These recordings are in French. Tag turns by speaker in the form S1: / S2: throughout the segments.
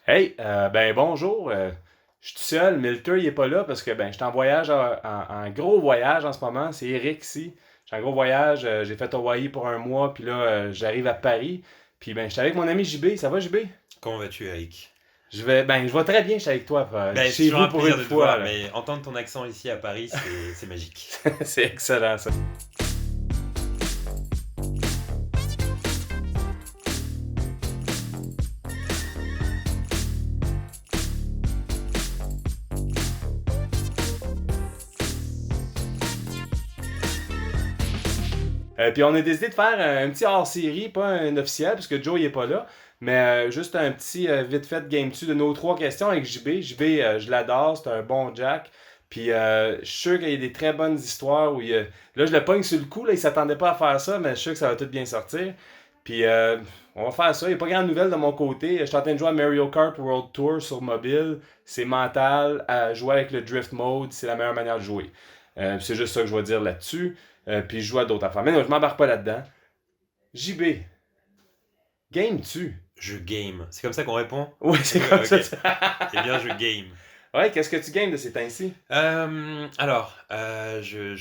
S1: Hey, ben bonjour. Je suis tout seul. Milter, il est pas là parce que je suis en voyage, en gros voyage en ce moment. C'est Eric ici. J'ai un gros voyage. J'ai fait Hawaï pour un mois, puis là, j'arrive à Paris. Puis je suis avec mon ami JB. Ça va, JB?
S2: Comment vas-tu, Eric?
S1: Je vais très bien. Je suis avec toi.
S2: Ben, c'est
S1: Chez
S2: toujours
S1: vous
S2: un
S1: pour
S2: plaisir
S1: une
S2: de te
S1: fois,
S2: voir,
S1: là.
S2: mais entendre ton accent ici à Paris, c'est magique.
S1: C'est excellent, ça. Puis on a décidé de faire un petit hors-série, pas un officiel, parce que Joe il est pas là, mais juste un petit vite fait game dessus de nos trois questions avec JB. JB, je l'adore, c'est un bon Jack. Puis je suis sûr qu'il y a des très bonnes histoires où là je le pogne sur le coup, là, il s'attendait pas à faire ça, mais je suis sûr que ça va tout bien sortir. Puis on va faire ça. Il n'y a pas grande nouvelle de mon côté. Je suis en train de jouer à Mario Kart World Tour sur mobile. C'est mental. À jouer avec le Drift Mode, c'est la meilleure manière de jouer. C'est juste ça que je vais dire là-dessus. Puis je joue à d'autres affaires. Mais non, je m'embarque pas là-dedans. JB, game-tu?
S2: Je game. C'est comme ça qu'on répond?
S1: Oui, c'est comme ça.
S2: Ok. Eh bien, je game.
S1: Ouais, qu'est-ce que tu games de ces temps-ci?
S2: Je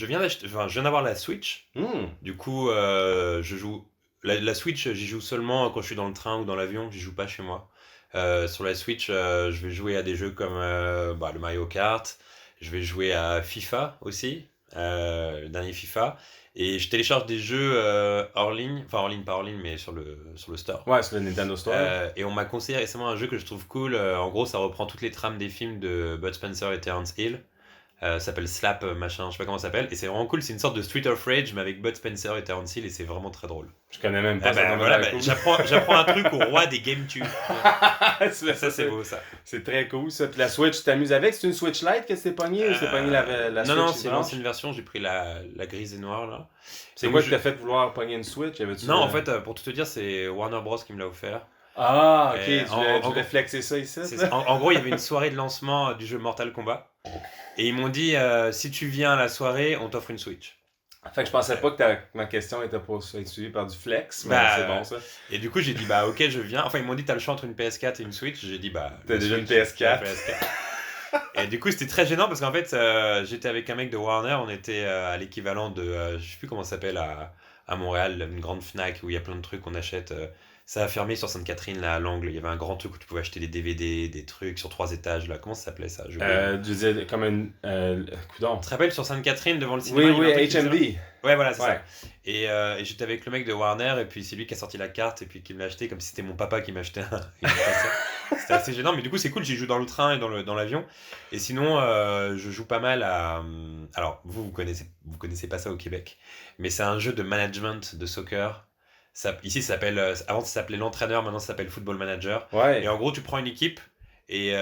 S2: viens d'acheter, enfin, je viens d'avoir la Switch.
S1: Hmm.
S2: Du coup, je joue. La Switch, j'y joue seulement quand je suis dans le train ou dans l'avion. J'y joue pas chez moi. Sur la Switch, je vais jouer à des jeux comme le Mario Kart. Je vais jouer à FIFA aussi, le dernier FIFA. Et je télécharge des jeux hors ligne, enfin hors ligne, pas hors ligne, mais sur le store.
S1: Ouais, c'est le Nintendo Store.
S2: Et on m'a conseillé récemment un jeu que je trouve cool. En gros, ça reprend toutes les trames des films de Bud Spencer et Terence Hill. Ça s'appelle Slap, machin, je sais pas comment ça s'appelle. Et c'est vraiment cool. C'est une sorte de Street of Rage, mais avec Bud Spencer et Terence Hill. Et c'est vraiment très drôle.
S1: Je connais même
S2: Ah
S1: pas, ça
S2: bah
S1: tombe
S2: voilà,
S1: cool.
S2: j'apprends un truc au roi des GameCube. Ça, c'est beau, ça.
S1: C'est très cool ça. Puis la Switch, tu t'amuses avec? C'est une Switch Lite que c'est pogné ou c'est pogné la
S2: Non,
S1: Switch
S2: non,
S1: qui
S2: c'est
S1: branche?
S2: l'ancienne version. J'ai pris la grise et noire, là.
S1: C'est
S2: Donc,
S1: quoi qui t'a fait vouloir pogner une Switch?
S2: Non, en fait, pour tout te dire, c'est Warner Bros qui me l'a offert.
S1: Ah, ok,
S2: Et
S1: tu voulais flexer ça ici?
S2: en gros, il y avait une soirée de lancement du jeu Mortal Kombat. Et ils m'ont dit, si tu viens à la soirée, on t'offre une Switch.
S1: Fait que je pensais pas que ma question était pour être suivie par du flex, mais
S2: Bah,
S1: c'est bon ça.
S2: Et du coup, j'ai dit, bah ok, je viens. Enfin, ils m'ont dit, t'as le choix entre une PS4 et une Switch. J'ai dit, bah.
S1: T'as
S2: la
S1: déjà une
S2: Switch,
S1: PS4.
S2: la PS4. Et du coup, c'était très gênant parce qu'en fait, j'étais avec un mec de Warner. On était à l'équivalent de. Je sais plus comment ça s'appelle à Montréal, une grande Fnac où il y a plein de trucs qu'on achète. Ça a fermé sur Sainte-Catherine, là, à l'angle. Il y avait un grand truc où tu pouvais acheter des DVD, des trucs sur 3 étages, là. Comment ça s'appelait ça?
S1: Tu disais comme une. Coudon.
S2: Tu te rappelles sur Sainte-Catherine devant le cinéma?
S1: Oui,
S2: il y avait
S1: oui,
S2: un truc qui faisait
S1: HMV.
S2: Ouais, voilà, c'est
S1: Ouais.
S2: ça. Et j'étais avec le mec de Warner, et puis c'est lui qui a sorti la carte, et puis qui me l'a acheté, comme si c'était mon papa qui m'achetait il me passait. C'était assez gênant, mais du coup, c'est cool, j'y joue dans le train et dans l'avion. Et sinon, je joue pas mal à. Alors, vous connaissez pas ça au Québec, mais c'est un jeu de management de soccer. Ici, ça s'appelle. Avant, ça s'appelait l'entraîneur, maintenant, ça s'appelle Football Manager.
S1: Ouais.
S2: Et en gros, tu prends une équipe. Et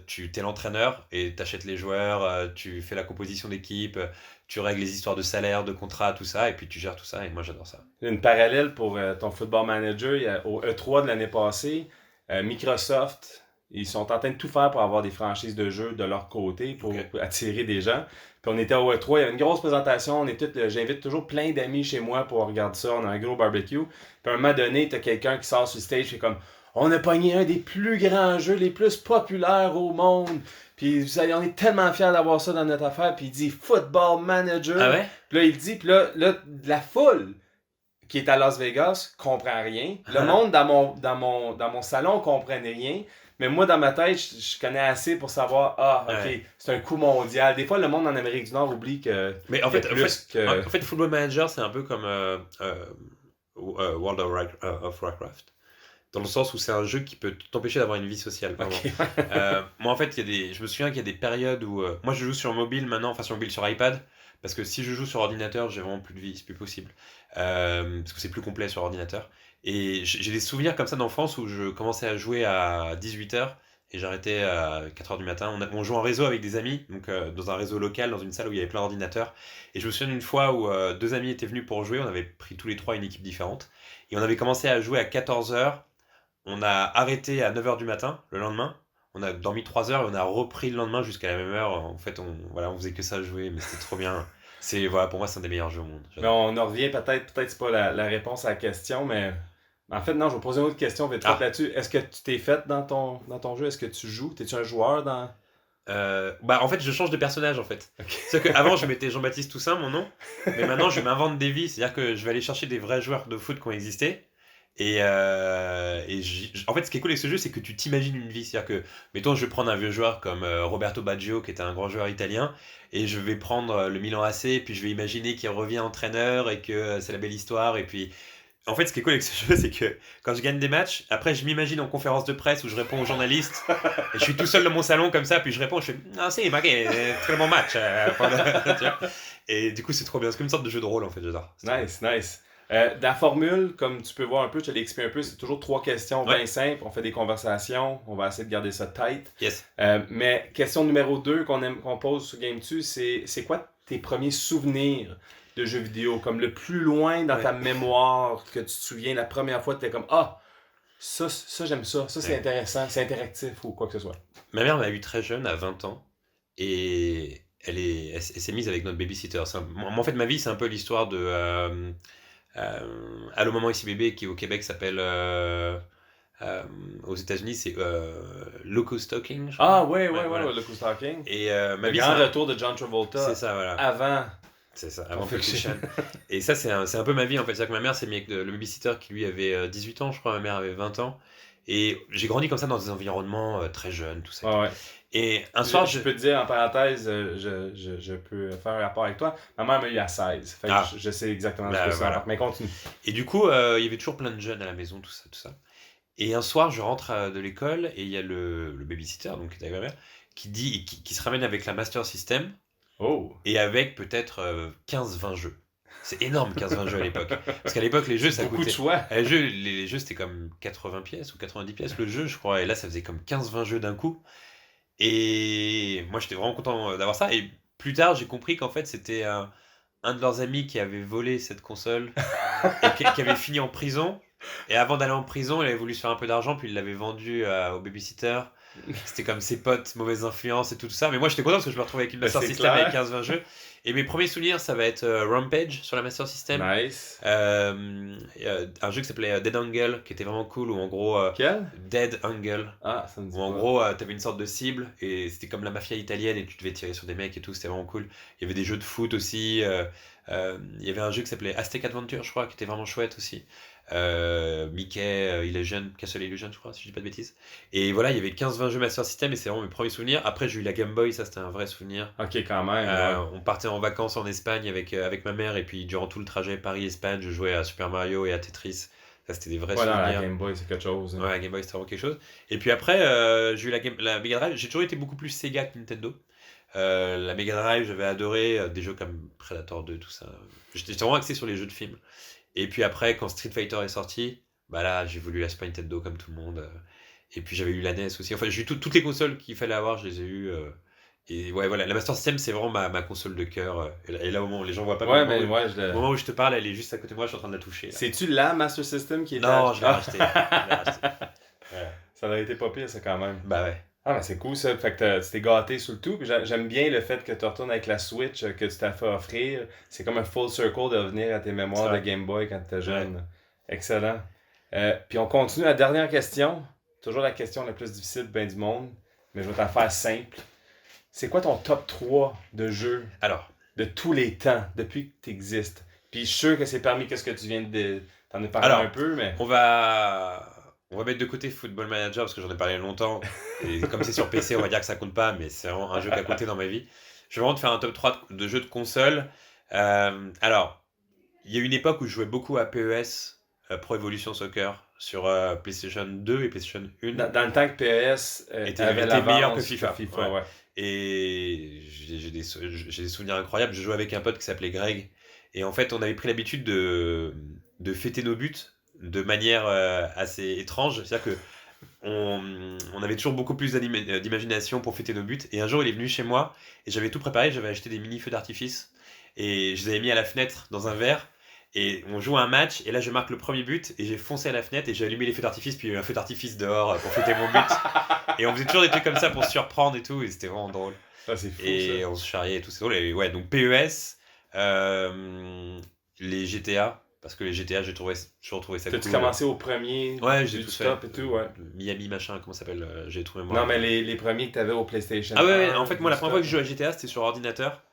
S2: tu t'es l'entraîneur et t'achètes les joueurs, tu fais la composition d'équipe, tu règles les histoires de salaire, de contrat, tout ça, et puis tu gères tout ça, et moi j'adore ça.
S1: Une parallèle pour ton Football Manager, au E3 de l'année passée, Microsoft, ils sont en train de tout faire pour avoir des franchises de jeux de leur côté pour
S2: Ok.
S1: attirer des gens. Puis on était au E3, il y avait une grosse présentation, j'invite toujours plein d'amis chez moi pour regarder ça, on a un gros barbecue. Puis à un moment donné, t'as quelqu'un qui sort sur le stage et comme on a pogné un des plus grands jeux, les plus populaires au monde. Puis vous savez, on est tellement fiers d'avoir ça dans notre affaire. Puis il dit Football Manager.
S2: Ah ouais?
S1: Puis là, il dit, puis là, la foule qui est à Las Vegas comprend rien. Le monde dans mon salon comprenait rien. Mais moi, dans ma tête, je connais assez pour savoir, ah, ok,
S2: Ouais.
S1: c'est un coup mondial. Des fois, le monde en Amérique du Nord oublie que
S2: Mais en
S1: qu'il y a
S2: fait,
S1: plus que.
S2: en fait, Football Manager, c'est un peu comme World of Warcraft. Dans le sens où c'est un jeu qui peut t'empêcher d'avoir une vie sociale, vraiment.
S1: Ok.
S2: Moi, en fait, je me souviens qu'il y a des périodes où. Moi, je joue sur mobile maintenant, enfin sur mobile, sur iPad, parce que si je joue sur ordinateur, j'ai vraiment plus de vie, c'est plus possible. Parce que c'est plus complet sur ordinateur. Et j'ai des souvenirs comme ça d'enfance où je commençais à jouer à 18h et j'arrêtais à 4h du matin. On jouait en réseau avec des amis, donc dans un réseau local, dans une salle où il y avait plein d'ordinateurs. Et je me souviens d'une fois où deux amis étaient venus pour jouer, on avait pris tous les trois une équipe différente. Et on avait commencé à jouer à 14h. On a arrêté à 9h du matin le lendemain. On a dormi 3 heures et on a repris le lendemain jusqu'à la même heure. En fait, on faisait que ça jouer, mais c'était trop bien. Voilà, pour moi, c'est un des meilleurs jeux au monde.
S1: Mais
S2: J'adore.
S1: on en revient peut-être c'est pas la réponse à la question, mais En fait, non, je vais poser une autre question vite fait là-dessus. Est-ce que tu t'es fait dans ton jeu? Est-ce que tu joues? T'es-tu un joueur dans...
S2: En fait, je change de personnage en fait.
S1: Okay.
S2: C'est-à-dire qu'avant, je mettais Jean-Baptiste Toussaint, mon nom, mais maintenant, je m'invente des vies. C'est-à-dire que je vais aller chercher des vrais joueurs de foot qui ont existé. En fait, ce qui est cool avec ce jeu, c'est que tu t'imagines une vie. C'est-à-dire que, mettons, je vais prendre un vieux joueur comme Roberto Baggio, qui était un grand joueur italien, et je vais prendre le Milan AC, puis je vais imaginer qu'il revient entraîneur et que c'est la belle histoire. Et puis, en fait, ce qui est cool avec ce jeu, c'est que quand je gagne des matchs, après, je m'imagine en conférence de presse où je réponds aux journalistes, et je suis tout seul dans mon salon comme ça, puis je réponds, je fais ah si, ma très bon match. Tu vois. Et du coup, c'est trop bien. C'est comme une sorte de jeu de rôle, en fait, j'adore.
S1: Nice. Dans la formule, comme tu peux voir un peu, je te l'ai expliqué un peu, c'est toujours 3 questions bien simples. On fait des conversations. On va essayer de garder ça tight.
S2: Yes.
S1: Mais question numéro 2 qu'on pose sur GameTube, c'est quoi tes premiers souvenirs de jeux vidéo? Comme le plus loin dans ta mémoire que tu te souviens, la première fois, tu étais comme ah, ça j'aime ça. Ça, c'est intéressant. C'est interactif ou quoi que ce soit.
S2: Ma mère m'a eu très jeune, à 20 ans. Et elle s'est mise avec notre babysitter. En fait, ma vie, c'est un peu l'histoire de... Allô Maman Ici Bébé, qui au Québec s'appelle... aux États-Unis, c'est Loco Stalking.
S1: Ah ouais, Loco Stalking.
S2: Et
S1: ma vie, c'est le retour de John Travolta.
S2: C'est ça, voilà.
S1: Avant
S2: Pulp Fiction. Et ça, c'est un peu ma vie en fait. C'est-à-dire que ma mère s'est mise avec le babysitter qui lui avait 18 ans, je crois. Ma mère avait 20 ans. Et j'ai grandi comme ça dans des environnements très jeunes, tout ça.
S1: Ah ouais.
S2: Et un soir,
S1: je peux te dire en parenthèse, je peux faire un rapport avec toi. Ma mère m'a eu à 16. Fait que je sais exactement ce que c'est. Mais continue.
S2: Et du coup, il y avait toujours plein de jeunes à la maison, tout ça. Et un soir, je rentre de l'école et il y a le babysitter, donc qui est avec ma mère, qui se ramène avec la Master System.
S1: Oh.
S2: Et avec peut-être 15-20 jeux. C'est énorme, 15-20 jeux à l'époque. Parce qu'à l'époque, les jeux, ça
S1: beaucoup
S2: coûtait...
S1: de choix.
S2: Les jeux, c'était comme 80 pièces ou 90 pièces le jeu, je crois. Et là, ça faisait comme 15-20 jeux d'un coup. Et moi, j'étais vraiment content d'avoir ça. Et plus tard, j'ai compris qu'en fait, c'était un de leurs amis qui avait volé cette console et qui avait fini en prison. Et avant d'aller en prison, il avait voulu se faire un peu d'argent, puis il l'avait vendu au babysitter. C'était comme ses potes, mauvaise influence et tout ça. Mais moi, j'étais content parce que je me retrouvais avec une Master System avec 15-20 jeux. Et mes premiers souvenirs, ça va être Rampage sur la Master System.
S1: Nice.
S2: Un jeu qui s'appelait Dead Angle, qui était vraiment cool, où en gros...
S1: Quel?
S2: Dead Angle.
S1: Ah, ça me dit
S2: où en gros, t'avais une sorte de cible, et c'était comme la mafia italienne, et tu devais tirer sur des mecs et tout, c'était vraiment cool. Il y avait des jeux de foot aussi. Il y avait un jeu qui s'appelait Aztec Adventure, je crois, qui était vraiment chouette aussi. Mickey Illusion, Castle Illusion, je crois, si je dis pas de bêtises. Et voilà, il y avait 15-20 jeux Master System et c'est vraiment mes premiers souvenirs. Après, j'ai eu la Game Boy, ça c'était un vrai souvenir.
S1: Ok, quand même.
S2: On partait en vacances en Espagne avec ma mère et puis durant tout le trajet Paris-Espagne, je jouais à Super Mario et à Tetris. Ça c'était des vrais souvenirs.
S1: La Game Boy, c'est quelque chose.
S2: Ouais, la Game Boy, c'était vraiment quelque chose. Et puis après, j'ai eu la Mega Drive. J'ai toujours été beaucoup plus Sega que Nintendo. La Mega Drive, j'avais adoré des jeux comme Predator 2, tout ça. J'étais vraiment axé sur les jeux de films. Et puis après, quand Street Fighter est sorti, bah là, j'ai voulu la Super Nintendo comme tout le monde. Et puis j'avais eu la NES aussi. Enfin, j'ai eu toutes les consoles qu'il fallait avoir, je les ai eues. Et ouais, voilà, la Master System, c'est vraiment ma console de cœur. Et là, au moment où les gens voient pas, au moment où je te parle, elle est juste à côté de moi, je suis en train de la toucher. Là.
S1: C'est-tu la Master System qui est
S2: Non, je l'ai racheté.
S1: Ouais. Ça aurait été pas pire, ça, quand même.
S2: Bah ouais.
S1: Ah, mais c'est cool ça. Fait que tu t'es gâté sur le tout. Puis j'aime bien le fait que tu retournes avec la Switch que tu t'as fait offrir. C'est comme un full circle de revenir à tes mémoires de Game Boy quand tu étais jeune. Ouais. Excellent. Puis on continue la dernière question. Toujours la question la plus difficile ben du monde. Mais je vais t'en faire simple. C'est quoi ton top 3 de jeux de tous les temps, depuis que tu existes? Puis je suis sûr que c'est parmi ce que tu viens de... T'en as parlé un peu, mais...
S2: On va mettre de côté Football Manager parce que j'en ai parlé longtemps. Et comme c'est sur PC, on va dire que ça compte pas, mais c'est vraiment un jeu qui a compté dans ma vie. Je vais vraiment te faire un top 3 de jeux de console. Alors, il y a une époque où je jouais beaucoup à PES, Pro Evolution Soccer, sur PlayStation 2 et PlayStation 1.
S1: Dans le temps que PES
S2: était meilleur que FIFA.
S1: Ouais.
S2: Et j'ai des souvenirs incroyables. Je jouais avec un pote qui s'appelait Greg. Et en fait, on avait pris l'habitude de fêter nos buts de manière assez étrange. C'est-à-dire que on avait toujours beaucoup plus d'imagination pour fêter nos buts. Et un jour, il est venu chez moi et j'avais tout préparé. J'avais acheté des mini feux d'artifice et je les avais mis à la fenêtre dans un verre. Et on joue un match et là, je marque le premier but et j'ai foncé à la fenêtre et j'ai allumé les feux d'artifice. Puis il y a eu un feu d'artifice dehors pour fêter mon but. Et on faisait toujours des trucs comme ça pour se surprendre et tout. Et c'était vraiment drôle.
S1: Ça, c'est fou,
S2: et
S1: ça.
S2: On se charriait et tout. C'est drôle. Et ouais, donc PES, les GTA. Parce que les GTA, j'ai toujours trouvé ça
S1: T'as-tu
S2: cool.
S1: commencé au premier
S2: Ouais, j'ai
S1: du
S2: tout
S1: stop
S2: fait.
S1: et tout, ouais.
S2: Miami machin, comment ça s'appelle j'ai trouvé moi.
S1: Non, mais les premiers que t'avais au PlayStation
S2: Ah ouais,
S1: 1,
S2: en fait, moi, la
S1: du
S2: première fois que
S1: stop.
S2: je jouais à GTA, c'était sur ordinateur.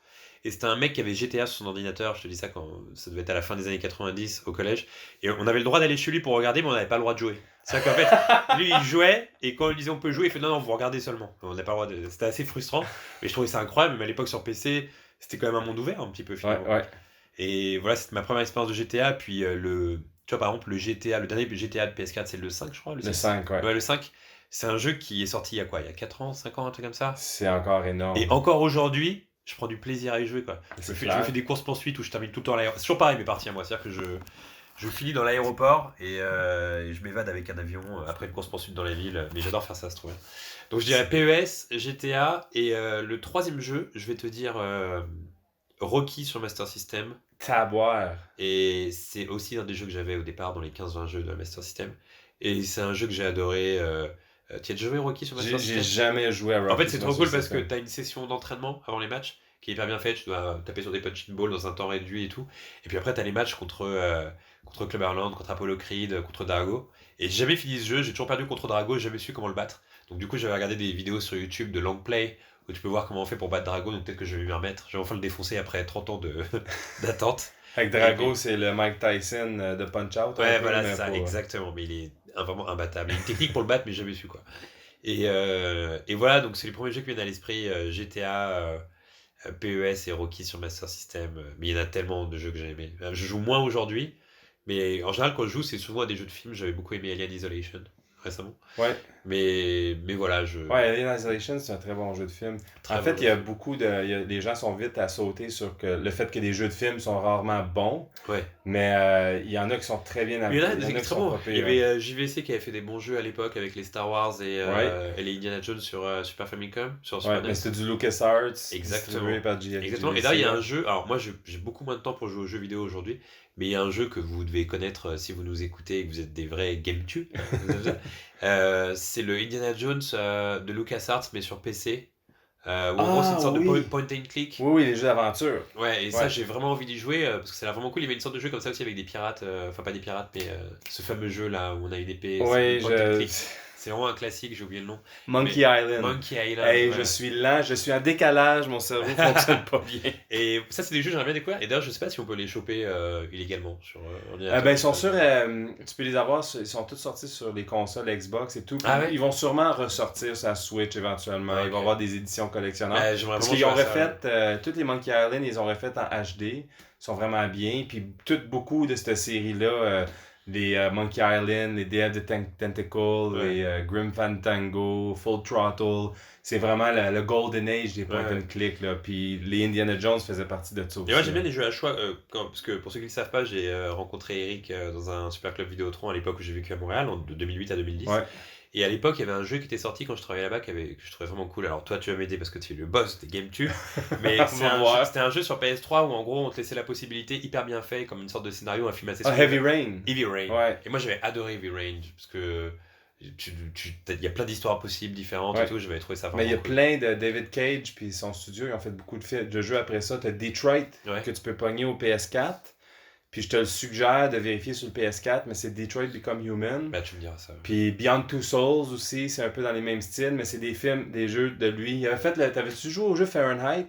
S2: Et c'était un mec qui avait GTA sur son ordinateur, je te dis ça quand ça devait être à la fin des années 90 au collège. Et on avait le droit d'aller chez lui pour regarder, mais on n'avait pas le droit de jouer. C'est ça qu'en fait, lui il jouait, et quand on lui disait on peut jouer, il fait non, non, vous regardez seulement. On n'a pas le droit de. C'était assez frustrant, mais je trouvais ça incroyable, mais à l'époque sur PC, c'était quand même un monde ouvert un petit peu
S1: Ouais,
S2: finalement.
S1: ouais.
S2: Et voilà, c'était ma première expérience de GTA. Puis tu vois, par exemple, le dernier GTA de PS4, c'est le 5, je crois.
S1: Le
S2: 6.
S1: 5, ouais.
S2: Ouais, le 5. C'est un jeu qui est sorti il y a quoi? Il y a 4 ans, 5 ans, un truc comme ça.
S1: C'est encore énorme.
S2: Et encore aujourd'hui, je prends du plaisir à y jouer, quoi.
S1: C'est
S2: Je
S1: clair.
S2: me fais des courses-poursuites où je termine tout le temps à l'aéroport. C'est toujours pareil mes parties à moi. C'est-à-dire que je finis dans l'aéroport et je m'évade avec un avion après une course-poursuite dans la ville. Mais j'adore faire ça, c'est trop bien. Donc je dirais PES, GTA et le troisième jeu, je vais te dire Rocky sur Master System.
S1: Taboire.
S2: Et c'est aussi un des jeux que j'avais au départ dans les 15-20 jeux de la Master System. Et c'est un jeu que j'ai adoré. Tu as déjà joué Rocky sur Master
S1: J'ai
S2: System?
S1: jamais joué à Rocky.
S2: En fait, c'est
S1: sur
S2: trop cool
S1: Master
S2: parce que
S1: System.
S2: tu as une session d'entraînement avant les matchs qui est hyper bien faite. Tu dois taper sur des punching balls dans un temps réduit et tout. Et puis après, tu as les matchs contre Club Ireland, contre Apollo Creed, contre Drago. Et j'ai jamais fini ce jeu. J'ai toujours perdu contre Drago. J'ai jamais su comment le battre. Donc, du coup, j'avais regardé des vidéos sur YouTube de long play où tu peux voir comment on fait pour battre Drago. Donc, peut-être que je vais m'y remettre. Je vais enfin le défoncer après 30 ans d'attente.
S1: Avec Drago, c'est le Mike Tyson de Punch-Out.
S2: Ouais,
S1: un peu,
S2: voilà,
S1: mais
S2: c'est ça,
S1: pas-
S2: exactement. Mais il est vraiment imbattable. Il a une technique pour le battre, mais j'ai jamais su quoi. Et voilà, donc c'est les premiers jeux qui viennent à l'esprit GTA, PES et Rocky sur Master System. Mais il y en a tellement de jeux que j'ai aimé. Je joue moins aujourd'hui, mais en général, quand je joue, c'est souvent à des jeux de films. J'avais beaucoup aimé Alien Isolation récemment.
S1: Ouais.
S2: Mais voilà,
S1: Ouais, Alien Isolation, c'est un très bon jeu de film.
S2: Très
S1: En
S2: bon
S1: fait,
S2: jeu
S1: il y a
S2: de film.
S1: beaucoup de. Les gens sont vite à sauter sur le fait que les jeux de films sont rarement bons,
S2: Ouais.
S1: mais il y en a qui sont très bien
S2: Mais il y en a
S1: adaptés. Il y en a
S2: des
S1: qui
S2: très
S1: sont
S2: bons.
S1: pas
S2: Il y
S1: pires.
S2: avait JVC qui avait fait des bons jeux à l'époque avec les Star Wars
S1: Ouais.
S2: et les Indiana Jones sur Super Famicom, sur
S1: Ouais,
S2: Super
S1: mais
S2: NES.
S1: c'était du LucasArts,
S2: Exactement.
S1: distribué par
S2: Exactement. Et
S1: JVC,
S2: là, il y a un
S1: là.
S2: jeu. Alors, moi, j'ai beaucoup moins de temps pour jouer aux jeux vidéo aujourd'hui, mais il y a un jeu que vous devez connaître si vous nous écoutez et que vous êtes des vrais GameTube. C'est le Indiana Jones de LucasArts, mais sur PC. Où en gros, c'est une
S1: Ah
S2: sorte de
S1: oui!
S2: point and click.
S1: Oui, oui, les jeux d'aventure.
S2: Ouais, et ça,
S1: Ouais.
S2: j'ai vraiment envie d'y jouer parce que ça a l'air vraiment cool. Il y avait une sorte de jeu comme ça aussi avec des pirates. Enfin, pas des pirates, mais ce fameux jeu là où on a une épée. C'est
S1: Oui,
S2: une point and click. C'est vraiment un classique, j'ai oublié le nom.
S1: Monkey
S2: Mais
S1: Island.
S2: Monkey Island.
S1: Hey,
S2: ouais.
S1: je suis lent, je suis en décalage, mon cerveau fonctionne pas bien.
S2: Et ça, c'est des jeux que j'aimerais bien découvrir. Et d'ailleurs, je sais pas si on peut les choper illégalement sur ordinateur.
S1: Ben, ils sont sur. Tu peux les avoir, ils sont tous sortis sur les consoles Xbox et tout.
S2: Ah ouais?
S1: Ils vont sûrement ressortir sur la Switch éventuellement.
S2: Ah,
S1: Il va y
S2: ok.
S1: avoir des éditions collectionneurs.
S2: J'aimerais
S1: Parce
S2: vraiment
S1: qu'ils ont
S2: jouer à ça,
S1: refait, toutes les Monkey Island, ils ont refait en HD. Ils sont vraiment bien. Puis beaucoup de cette série-là, les Monkey Island, les Day of the Tentacle,
S2: Ouais.
S1: les Grim Fandango, Full Throttle, c'est vraiment le Golden Age des point
S2: Ouais.
S1: and click. Là. Puis les Indiana Jones faisaient partie de ça aussi.
S2: Et moi, j'aime bien
S1: là.
S2: les jeux à choix. Parce que pour ceux qui ne le savent pas, j'ai rencontré Eric dans un super club Vidéotron à l'époque où j'ai vécu à Montréal, de 2008 à 2010.
S1: Ouais.
S2: Et à l'époque, il y avait un jeu qui était sorti quand je travaillais là-bas que je trouvais vraiment cool. Alors, toi, tu vas m'aider parce que tu es le boss des GameTube. Mais
S1: On va voir.
S2: c'était un jeu sur PS3 où en gros, on te laissait la possibilité, hyper bien fait, comme une sorte de scénario, un film assez
S1: Ah,
S2: sombre.
S1: Heavy Rain.
S2: Heavy Rain.
S1: Ouais.
S2: Et moi, j'avais adoré Heavy Rain parce que il y a plein d'histoires possibles différentes
S1: Ouais.
S2: et tout. J'avais trouvé ça
S1: Mais il y a
S2: vraiment cool.
S1: plein de David Cage puis son studio, ils ont fait beaucoup de jeux après ça. T'as Detroit
S2: Ouais.
S1: que tu peux pogner au PS4. Puis je te le suggère de vérifier sur le PS4, mais c'est Detroit Become Human.
S2: Bah, tu me diras ça.
S1: Puis Beyond Two Souls aussi, c'est un peu dans les mêmes styles, mais c'est des films, des jeux de lui. Il avait fait, t'avais-tu joué au jeu Fahrenheit?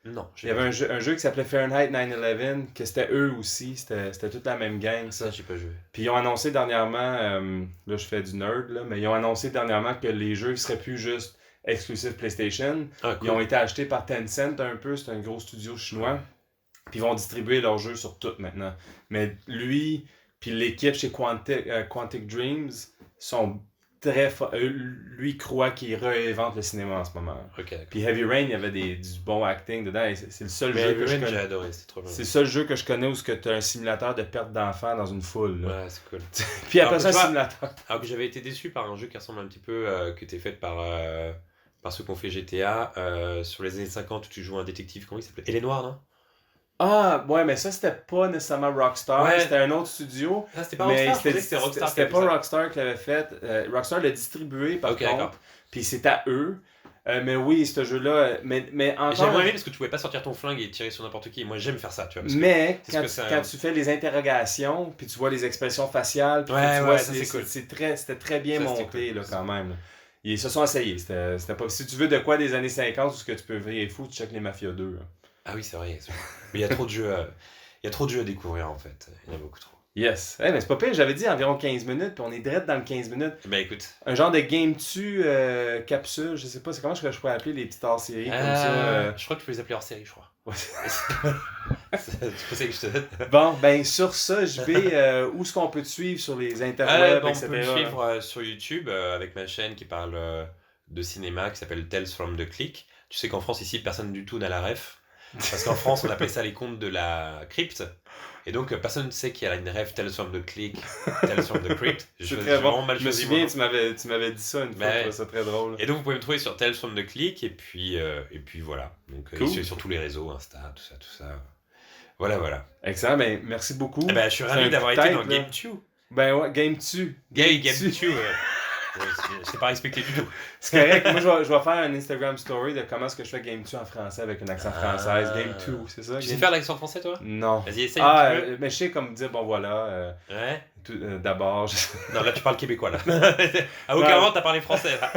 S2: Non,
S1: Il y avait un jeu qui s'appelait Fahrenheit 9/11, que c'était eux aussi, c'était toute la même gang, ça.
S2: ça, j'ai pas joué.
S1: Puis ils ont annoncé dernièrement, là je fais du nerd, là, mais ils ont annoncé dernièrement que les jeux seraient plus juste exclusifs PlayStation.
S2: Ah, cool.
S1: Ils ont été achetés par Tencent un peu, c'est un gros studio chinois. Puis ils vont distribuer leurs jeux sur tout maintenant. Mais lui, puis l'équipe chez Quantic Dreams sont très forts. Lui croit qu'il réinvente le cinéma en ce moment.
S2: Ok, d'accord.
S1: Puis Heavy Rain, il y avait du bon acting dedans. Et c'est le seul
S2: Mais
S1: jeu
S2: Heavy
S1: que je
S2: Rain, j'ai
S1: connais.
S2: adoré, c'est trop bien.
S1: C'est le seul jeu que je connais où tu as un simulateur de perte d'enfants dans une foule. Là.
S2: Ouais, c'est cool.
S1: Puis après
S2: Alors,
S1: ça, un
S2: tu vois,
S1: simulateur.
S2: Alors que j'avais été déçu par un jeu qui ressemble un petit peu, qui était fait par ceux qui ont fait GTA, sur les années 50 où tu joues un détective, comment il s'appelait? Elle est noire, non?
S1: Ah, ouais, mais ça, c'était pas nécessairement Rockstar.
S2: Ouais.
S1: C'était un autre studio.
S2: Ah, c'était pas
S1: Mais
S2: Rockstar, je pensais que c'était Rockstar qui
S1: c'était
S2: avait
S1: pas
S2: fait ça.
S1: Rockstar qui l'avait fait. Rockstar l'a distribué par
S2: Ok, d'accord.
S1: contre. Puis c'est à eux. Mais oui, ce jeu-là, mais
S2: Et
S1: encore.
S2: j'aimerais bien parce que tu pouvais pas sortir ton flingue et tirer sur n'importe qui. Moi, j'aime faire ça, tu vois. Parce que
S1: Mais
S2: c'est ce
S1: quand,
S2: que ça-
S1: quand tu fais les interrogations, puis tu vois les expressions faciales, puis
S2: Ouais,
S1: tu vois,
S2: ça, c'est cool.
S1: c'était très bien
S2: Ça, c'était
S1: monté
S2: cool.
S1: là, quand même. Là. Ils se sont essayés. C'était pas... Si tu veux de quoi des années 50 ou ce que tu peux virer fou, tu check les Mafia 2. Là.
S2: Ah oui, c'est vrai. Mais il y a trop de jeux, il y a trop de jeux à découvrir en fait. Il y en a beaucoup trop.
S1: Yes. Mais c'est pas pire, j'avais dit environ 15 minutes, puis on est direct dans le 15 minutes.
S2: Bah écoute.
S1: Un genre de game-tu capsule, je sais pas, c'est comment je pourrais appeler les petites hors-séries comme ça.
S2: Je crois que tu peux les appeler hors série, je crois.
S1: Ouais.
S2: C'est pour ça que je te donne.
S1: Bon, ben sur ça, je vais. Où est-ce qu'on peut te suivre sur les interwebs,
S2: On
S1: etc.
S2: peut me suivre sur YouTube avec ma chaîne qui parle de cinéma qui s'appelle Tales from the Click. Tu sais qu'en France, ici, personne du tout n'a la ref. Parce qu'en France, on appelait ça les contes de la crypte. Et donc, personne ne sait qu'il y a une ref Tales from the Click, Tales from the Crypt.
S1: C'est très bon.
S2: vraiment mal
S1: Je me
S2: choisi.
S1: souviens,
S2: mon nom.
S1: tu m'avais dit ça une fois,
S2: Ouais.
S1: je trouvais ça très drôle.
S2: Et donc, vous pouvez me trouver sur Tales from the Click. Et puis voilà. Donc,
S1: Cool.
S2: sur tous les réseaux, Insta, tout ça. Voilà.
S1: Excellent, ben merci beaucoup.
S2: Je suis
S1: C'est
S2: ravi
S1: un
S2: d'avoir
S1: coup de
S2: été
S1: tête,
S2: dans
S1: là.
S2: Game 2.
S1: Ben ouais, Game-tu.
S2: Game 2. Je t'ai pas respecté du tout.
S1: C'est correct, moi je vais faire un Instagram story de comment est-ce que je fais Game-tu en français avec un accent française. Game-2, c'est ça?
S2: Tu sais faire l'accent français, toi?
S1: Non.
S2: Vas-y, essaye un petit peu.
S1: Mais je sais comme dire, bon voilà,
S2: Ouais.
S1: d'abord...
S2: Non, là, tu parles québécois, là. À aucun moment, t'as parlé français, là.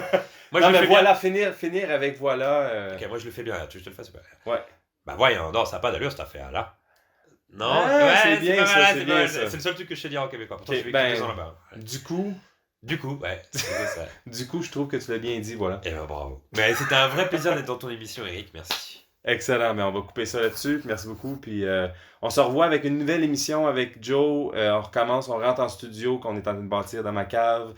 S2: Moi,
S1: non,
S2: je le
S1: mais
S2: fais
S1: voilà, finir avec voilà...
S2: bien. Ok, moi, je le fais bien. Tu veux que je te le fasse ou pas?
S1: Ouais.
S2: Bah, voyons, non, ça n'a pas d'allure, cette affaire-là. Non,
S1: c'est bien
S2: pas
S1: ça,
S2: mal,
S1: c'est
S2: pas
S1: bien
S2: mal.
S1: ça.
S2: C'est le seul truc que je sais dire en québécois. Pourtant,
S1: Ok,
S2: j'ai vécu
S1: ben,
S2: 2 ans là-bas.
S1: Du coup,
S2: ouais, c'est ça.
S1: du coup, je trouve que tu l'as bien dit, voilà.
S2: Eh ben, bravo. Mais c'était un vrai plaisir d'être dans ton émission, Eric. Merci.
S1: Excellent, mais on va couper ça là-dessus. Merci beaucoup. Puis on se revoit avec une nouvelle émission avec Joe. On recommence, on rentre en studio qu'on est en train de bâtir dans ma cave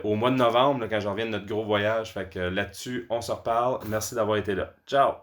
S1: au mois de novembre, là, quand je reviens de notre gros voyage. Fait que là-dessus, on se reparle. Merci d'avoir été là. Ciao!